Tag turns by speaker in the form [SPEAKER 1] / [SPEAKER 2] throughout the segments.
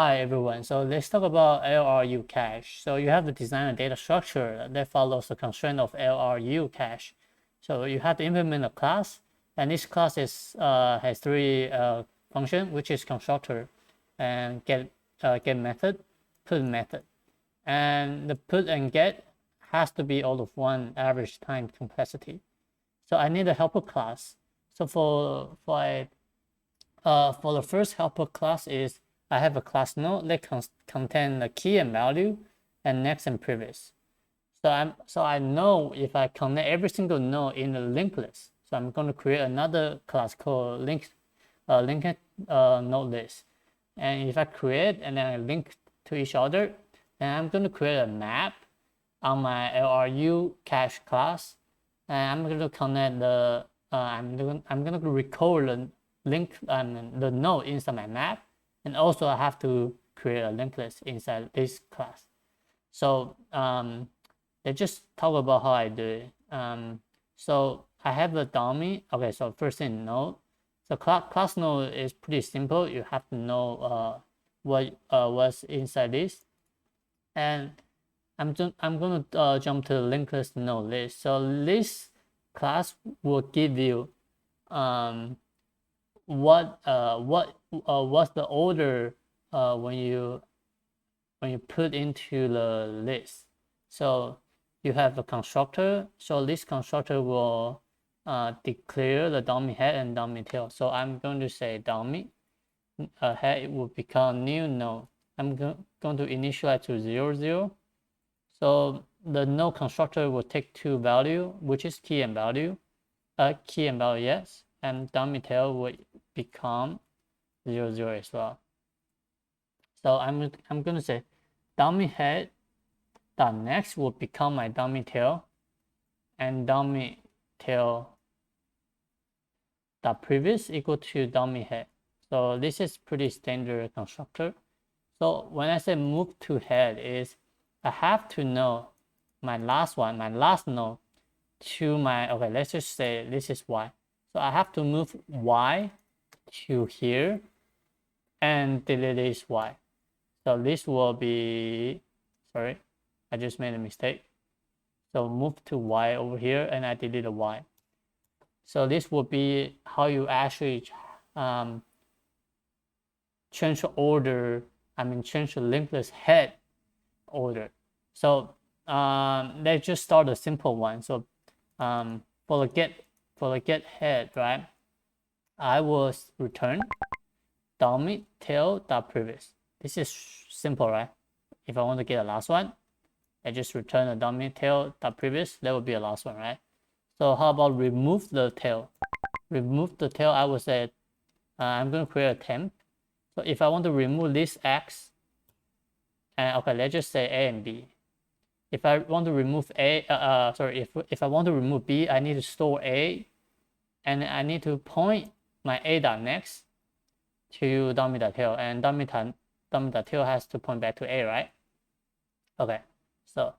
[SPEAKER 1] Hi everyone, so let's talk about LRU cache. So you have to design a data structure that follows the constraint of LRU cache. So you have to implement a class, and this class has three functions, which is constructor and get method, put method, and the put and get has to be all of one average time complexity. So I need a helper class. So for the first helper class is I have a class node that contain the key and value and next and previous. So I know if I connect every single node in the linked list. So I'm going to create another class called linked node list. And if I create and then I link to each other, then I'm going to create a map on my LRU cache class, and I'm going to connect the I'm going to record the link the node inside my map, and also I have to create a linked list inside this class. So let's just talk about how I do it. So I have a dummy. Okay, so first thing node. So class node is pretty simple. You have to know what was inside this, and I'm going to jump to the linked list node list. So this class will give you what's the order when you put into the list. So you have a constructor. So this constructor will declare the dummy head and dummy tail. So I'm going to say dummy head will become new node. I'm going to initialize to 0, 0. So the node constructor will take two value, which is key and value, yes, and dummy tail will become 0, 0 as well. So I'm going to say dummy head dot next will become my dummy tail, and dummy tail dot previous equal to dummy head. So this is pretty standard constructor. So when I say move to head is I have to know my last node to my, okay, let's just say this is Y. So I have to move Y to here and delete this Y. So this will be, sorry, I just made a mistake. So move to Y over here and I delete the Y. So this will be how you actually change the order, change the linked list head order. So let's just start a simple one. So for the get head, right, I will return dummy tail dot previous. This is simple, right? If I want to get the last one, I just return a dummy tail dot previous. That would be the last one, right? So how about remove the tail? Remove the tail, I would say I'm going to create a temp. So if I want to remove this X, okay, let's just say A and B. If I want to remove A, if I want to remove B, I need to store A, and I need to point my A dot next to dummy dot tail, and dummy dot tail has to point back to A, right? Okay, so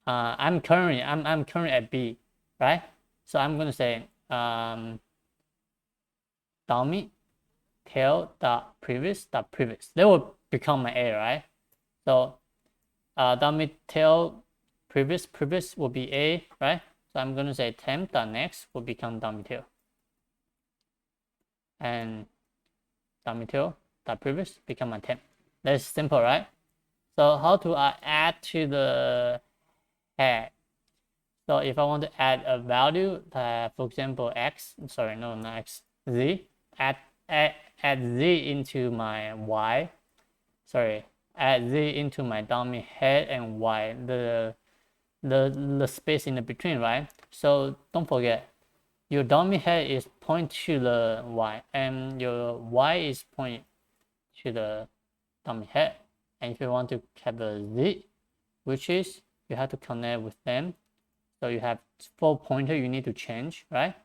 [SPEAKER 1] I'm currently at B, right? So I'm gonna say dummy tail dot previous. That will become my A, right? So dummy tail previous will be A, right? So I'm gonna say temp dot next will become dummy tail, and dummy tail dot previous become my temp. That's simple, right? So how to add to the head? So if I want to add a value, for example, X, sorry, no, not X, Z, add Z into my Y, sorry, add Z into my dummy head and Y, the space in the between, right? So don't forget, your dummy head is point to the Y, and your Y is point to the dummy head. And if you want to have a Z, which is you have to connect with them. So you have 4 pointer you need to change, right?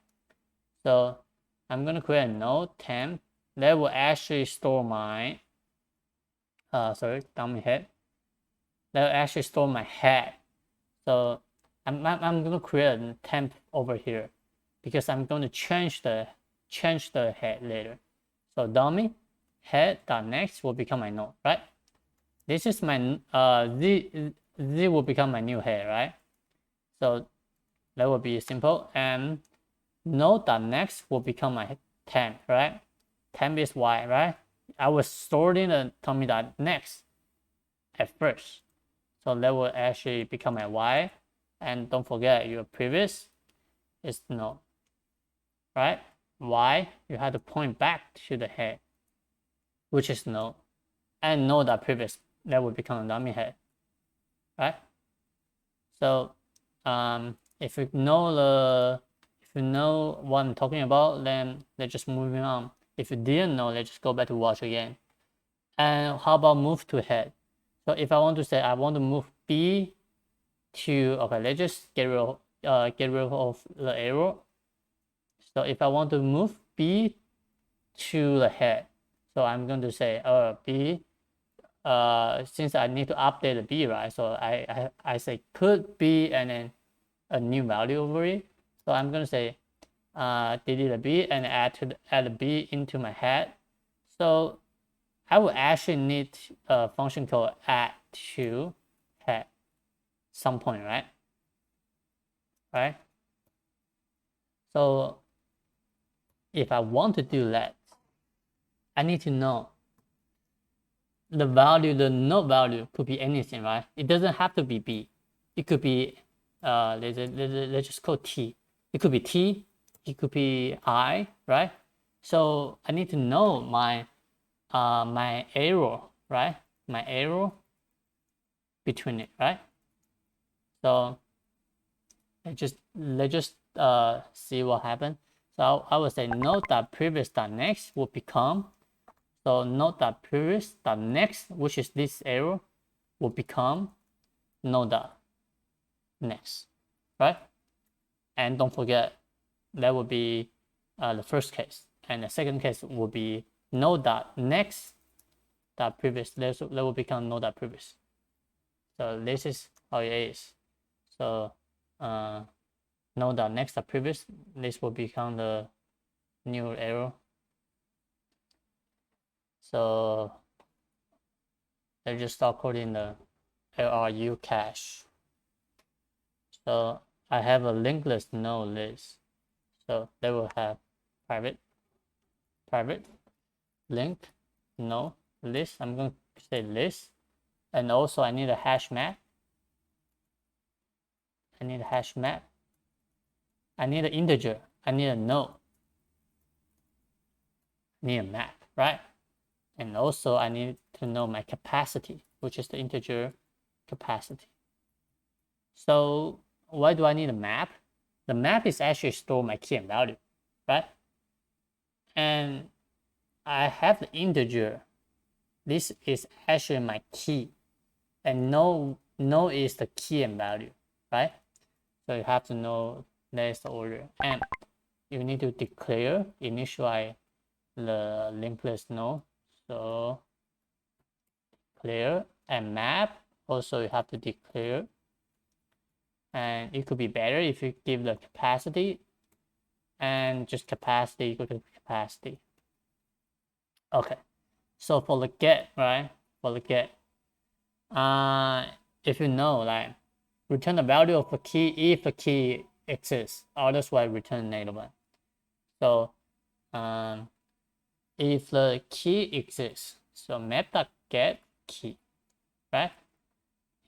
[SPEAKER 1] So I'm going to create a node temp that will actually store my dummy head. That will actually store my head. So I'm going to create a temp over here because I'm going to change the head later. So dummy head.next will become my node, right? This is my z will become my new head, right? So that will be simple. And node.next will become my temp, right? Temp is y, right? I was sorting the tummy.next at first, so that will actually become my y. And don't forget your previous is node, right? Y, you have to point back to the head, which is node, and node.previous, that will become a dummy head, right? So if you know what I'm talking about, then let's just moving on. If you didn't know, let's just go back to watch again. And how about move to head? So if I want to say I want to move B to, okay, let's just get rid of the arrow. So if I want to move B to the head, so I'm going to say B, since I need to update the B, right? So I say put B and then a new value over it. So I'm going to say delete the B and add the B into my head. So I will actually need a function called add to head some point, right? Right? So if I want to do that, I need to know the value, the node value could be anything, right? It doesn't have to be B. It could be, let's just call T. It could be T, it could be I, right? So I need to know my my arrow, right? My arrow between it, right? So let's just see what happened. So I would say node.previous.next will become, so node.previous.next, which is this arrow, will become node.next, right? And don't forget, that will be the first case, and the second case will be node.next.previous. That will become node.previous. So this is how it is. So node.next.previous, this will become the new arrow. So let's just start coding the LRU cache. So I have a linked list node list. So they will have private link node list. I'm going to say list. And also I need a hash map. I need an integer. I need a node. I need a map, right? And also I need to know my capacity, which is the integer capacity. So why do I need a map? The map is actually store my key and value, right? And I have the integer. This is actually my key, and no is the key and value, right? So you have to know that is the order, and you need to declare initialize the linked list node. So declare and map. Also, you have to declare, and it could be better if you give the capacity and just capacity equal to capacity. Okay, so for the get, right? For the get, if you know, like, return the value of a key if the key exists, otherwise return -1. So if the key exists, so map.get key, right?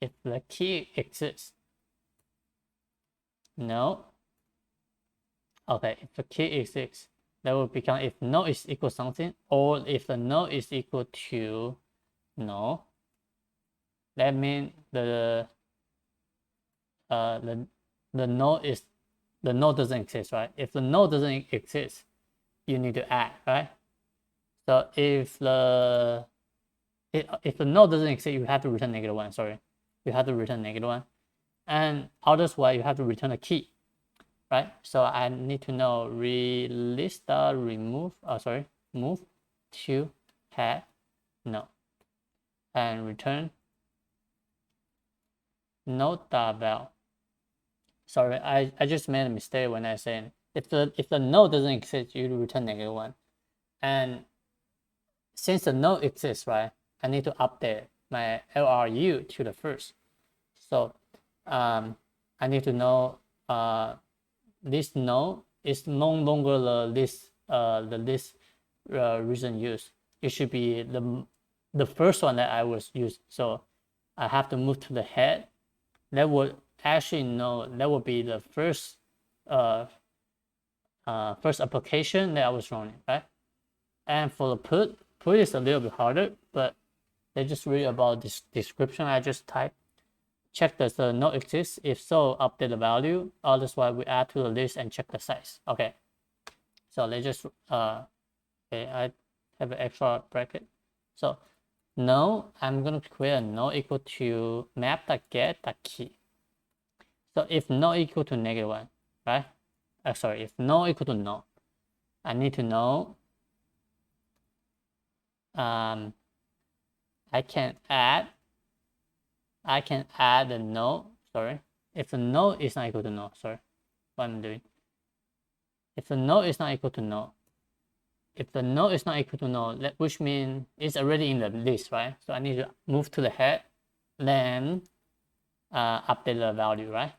[SPEAKER 1] If the key exists, no. Okay, if the key exists, that will become if no is equal something, or if the no is equal to no, that means the node doesn't exist, right? If the node doesn't exist, you need to add, right? So if the node doesn't exist, you have to return -1. Sorry, you have to return -1, and otherwise you have to return a key, right? So I need to know move to head no, and return node.val. Sorry, I just made a mistake when I said if the node doesn't exist, you return -1, and since the node exists, right, I need to update my LRU to the first. So I need to know this node is no longer the list recent use. It should be the first one that I was used. So I have to move to the head. That would actually know that would be the first first application that I was running, right? And for the put is a little bit harder, but let's just read about this description I just typed. Check does the node exist? If so, update the value. Otherwise, we add to the list and check the size. Okay. So let's just okay, I have an extra bracket. So no, I'm gonna create a node equal to map.get.key. So if node equal to -1, right? Sorry, if node equal to no, I need to know I can add the node. Sorry, if the node is not equal to no, sorry, what I'm doing. If the node is not equal to no, if the node is not equal to no, which means it's already in the list, right? So I need to move to the head, then update the value, right?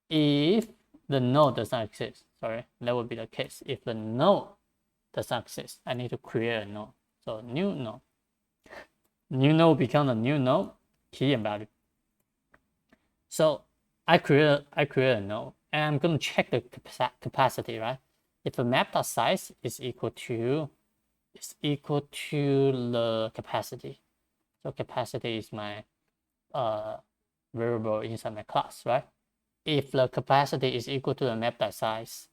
[SPEAKER 1] If the node does not exist, sorry, that would be the case. If the node does not exist, I need to create a node. So new node. New node become a new node, key and value. So I create a node, and I'm going to check the capacity, right? If the map.size is equal to the capacity. So capacity is my variable inside my class, right? If the capacity is equal to the map.size,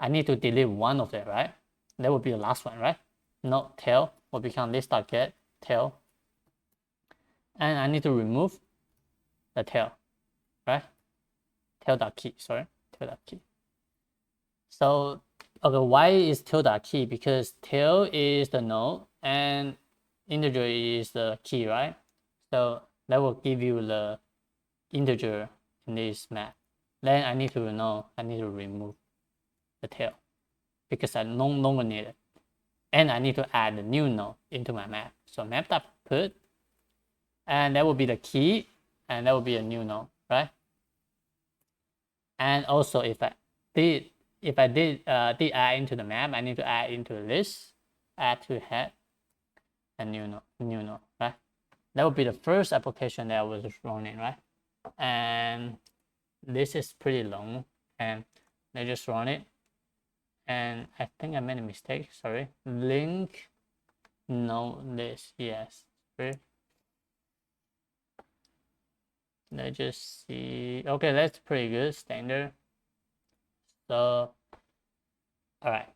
[SPEAKER 1] I need to delete one of them, right? That would be the last one, right? Node tail will become list.get tail. And I need to remove the tail, right? Tail.key, sorry, tail.key. So, okay, why is tail.key? Because tail is the node and integer is the key, right? So that will give you the integer in this map. Then I need to remove the tail because I no longer need it. And I need to add a new node into my map. So map.put, and that will be the key, and that will be a new node, right? And also if I did add into the map, I need to add into the list, add to head, and new node, right? That would be the first application that I was running, right? And this is pretty long, and let's just run it. And I think I made a mistake, sorry. Link node list, yes. Let's just see. Okay, that's pretty good, standard. So, all right.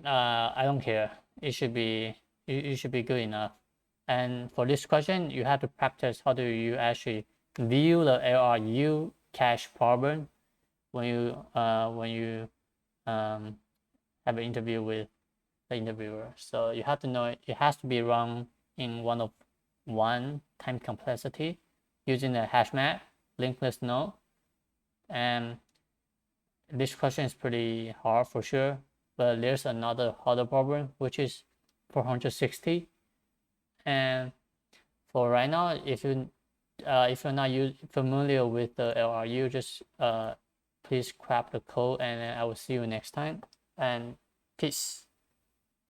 [SPEAKER 1] I don't care. It should be good enough. And for this question, you have to practice how do you actually view the LRU cache problem when you have an interview with the interviewer. So you have to know it has to be run in one time complexity using the HashMap LinkedList node. And this question is pretty hard for sure, but there's another harder problem which is 460. And for right now, if you're not familiar with the LRU, just please grab the code, and I will see you next time, and peace.